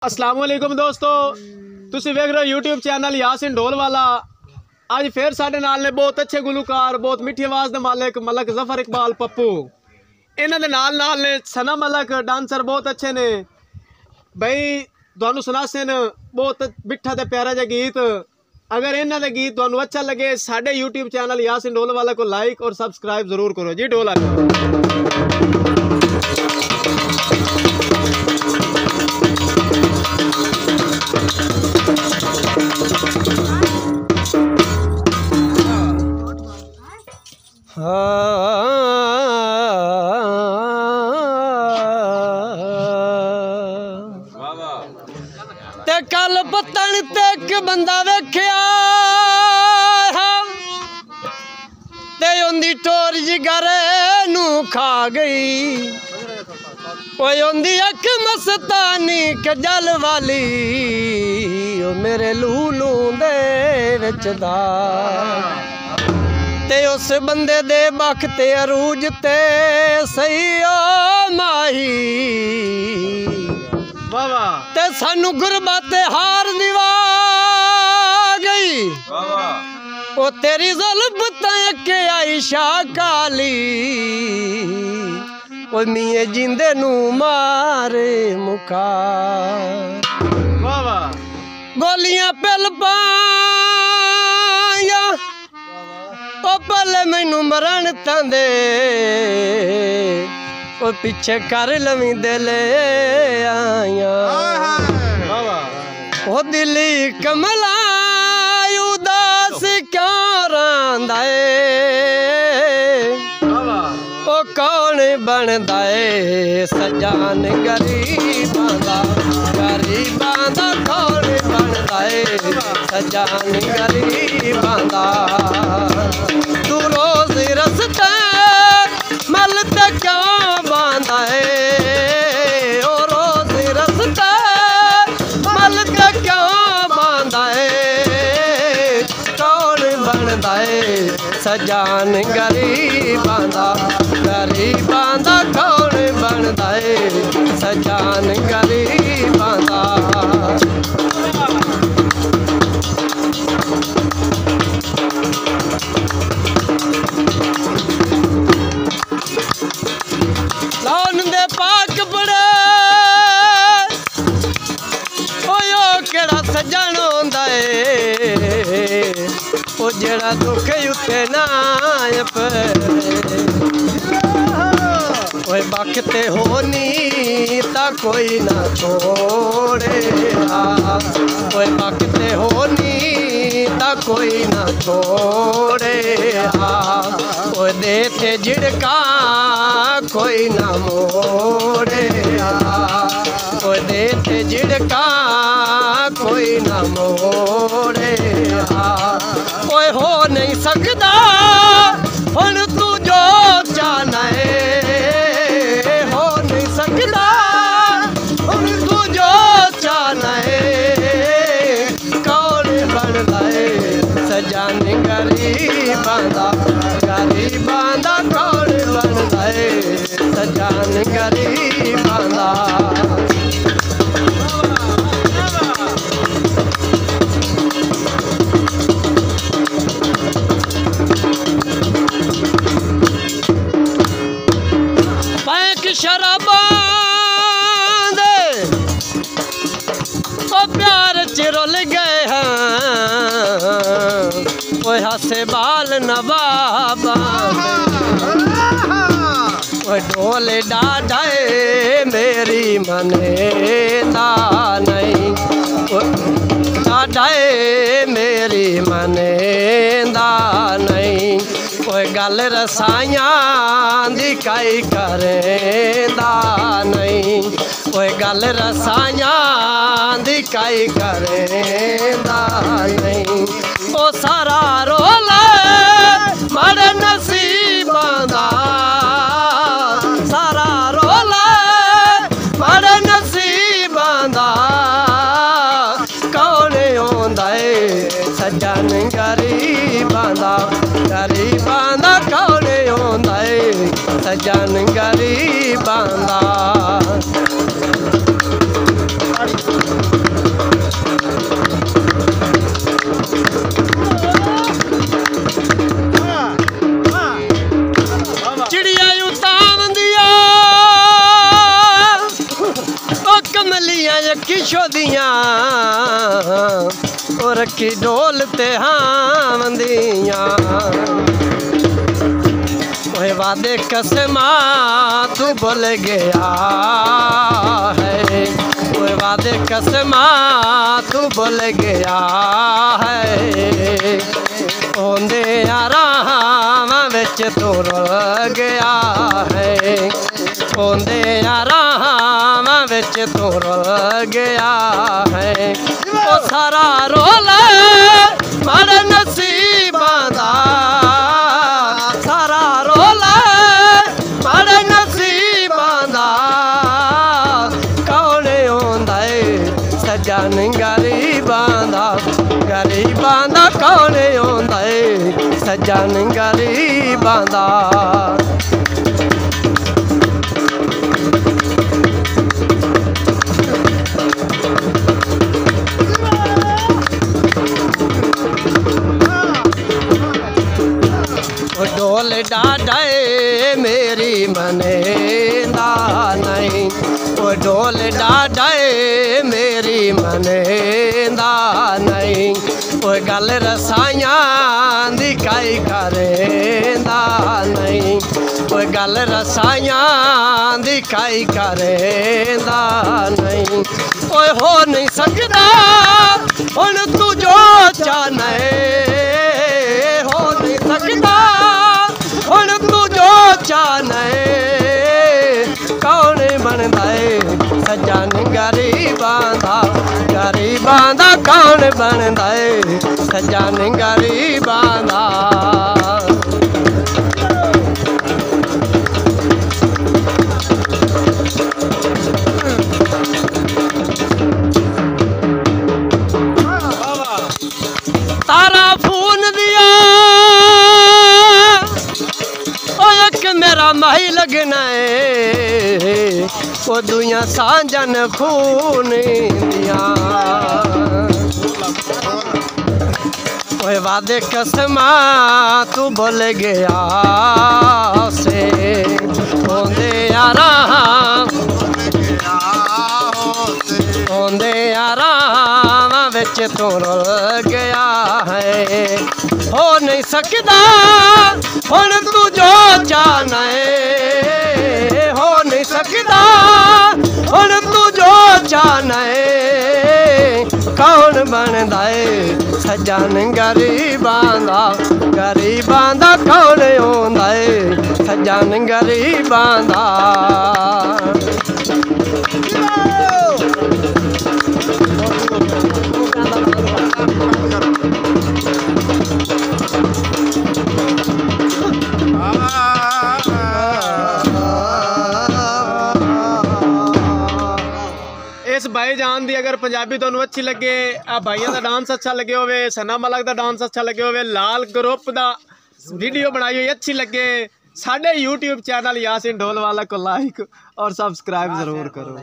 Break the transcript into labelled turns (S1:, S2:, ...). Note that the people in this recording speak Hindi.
S1: अस्सलाम वालेकुम दोस्तों, तुसी वेख रहे हो यूट्यूब चैनल यासिन ढोल वाला। आज फिर साडे नाल ने बहुत अच्छे गुलकार, बहुत मीठी आवाज़ दे मालिक मलक जफर इकबाल पप्पू। इन्हां दे नाल ने सना मलक डांसर बहुत अच्छे ने भाई, तुहानू सुनासे न बहुत मिठा ते प्यारा जा गीत। अगर इन्हां दे गीत तुहानू अच्छा लगे साडे यूट्यूब चैनल यासिन ढोल वाला को लाइक और सब्सक्राइब जरूर करो जी। ढोल
S2: ते कल पत्तन ते एक बंदा वेख्या ते उंदी टोर जिगरे नू खा गई। कोई उंदी अख मस्तानी कजल वाली ओ मेरे लूलू दे विच दा। ते उस बंदे दे बख ते अरूज ते सही ओ माही ते सानू गुरबत हार दिवा गई। ओ तेरी ज़ुल्फ़ ते आयशा काली ओ मिये जिंदे नू मारे मुका। गोलियां पिल पाया ओ पल मैनू मरण तांदे ओ पीछे कर लवी दिले आया। ओ दिली कमला उदास क्यों रंदा ओ कौन बनदा सजान गरीबां दा। गरीबां दा कौन बनदा सजान गरीबां दा। तू रोज रस्ते मल ते क्यों बांधा ओ रोज रस्ते मल ते क्यों बांधा कौन बनदा सजान गरीबां दा। गरीबां दा कौन बनदा सजान गरीबां दा। लाउन दे पाक बड़े ओयो केड़ा सजन होंदा ओ जेड़ा दुख उत्ते ना ओए बख ते होनी ता कोई ना छोड़े। ओए बख ते होनी ता कोई ना छोड़े। ओए दे ते झिड़का कोई ना मोड़े। ओए दे ते झिड़का कोई ना मोड़े। ओए हो नहीं सकदा हुण तू जो चाहना हो नहीं सकदा हुण तू जो चाहना कौन बनदा सजान गरीबां दा। गरीबां दा कौन बनदा सजान गरीबां दा। शराबां दे ओ प्यार च रुल गए हैं ओए हासे बाल नवाबां ओए ढोल डाढे मेरी मने दा नहीं डाढे मेरी मने दा नहीं। ओए गल रसाइयां दी काई करेंदा नहीं। ओए गल रसाइयां दी काई करेंदा नहीं। ओ सारा रोला माड़े नसीबां दा। सारा रोला माड़े नसीबां दा कौन होंदा सजन गरीबां दा। गरीबां दा कौन होंदा सजन गरीबां दा। किशो दियां ओ रखी ढोल ते हावंदियां ओए वादे कसमा तू भूल गया है ओए वादे कसमा तू भूल गया है ओंदे आराम विच तू रुल गया है ओंदे आराम विच तू रुल गया है ओ सारा रोल मारे नसीबां दा सारा रोल मारे नसीबां दा कौन होंदा है सजन गरीबां दा कौन होंदा है सजन गरीबां दा ढोल डाढे मेरी मनेंदा नहीं ओ ढोल डाढे मेरी मनेंदा नहीं ओ गल रसाइयां दी काई करेंदा नहीं ओ गल रसाइयां दी काई करेंदा नहीं ओए हो नहीं सकदा हुण तू जो चाहे हो नहीं सकदा हुण तू जो चाहे कौन बनदा है सजन गरीबां दा कौन बनदा है सजन गरीबां दा तारा फोन दिया मेरा माही लगना है वो दुनिया सांझन खून दिया ओए वादे कसमा तू भूल गया से ओंदे आराम विच तू रुल गया है हो नहीं सकदा हुण तू जो चाहे हो नहीं सकदा हुण तू जो चाहे कौन बनदा है सजन गरीबां दा कौन होंदा है सजन गरीबां दा
S1: इस भाईजान दी अगर पंजाबी तुहानू अच्छी लगे आ भाइयों का डांस अच्छा लगे होवे सना मलक दा डांस अच्छा लगे होवे लाल ग्रुप दा वीडियो बनाई हुई अच्छी लगे साडे YouTube चैनल यासीन ढोलवाला को लाइक और सब्सक्राइब जरूर करो।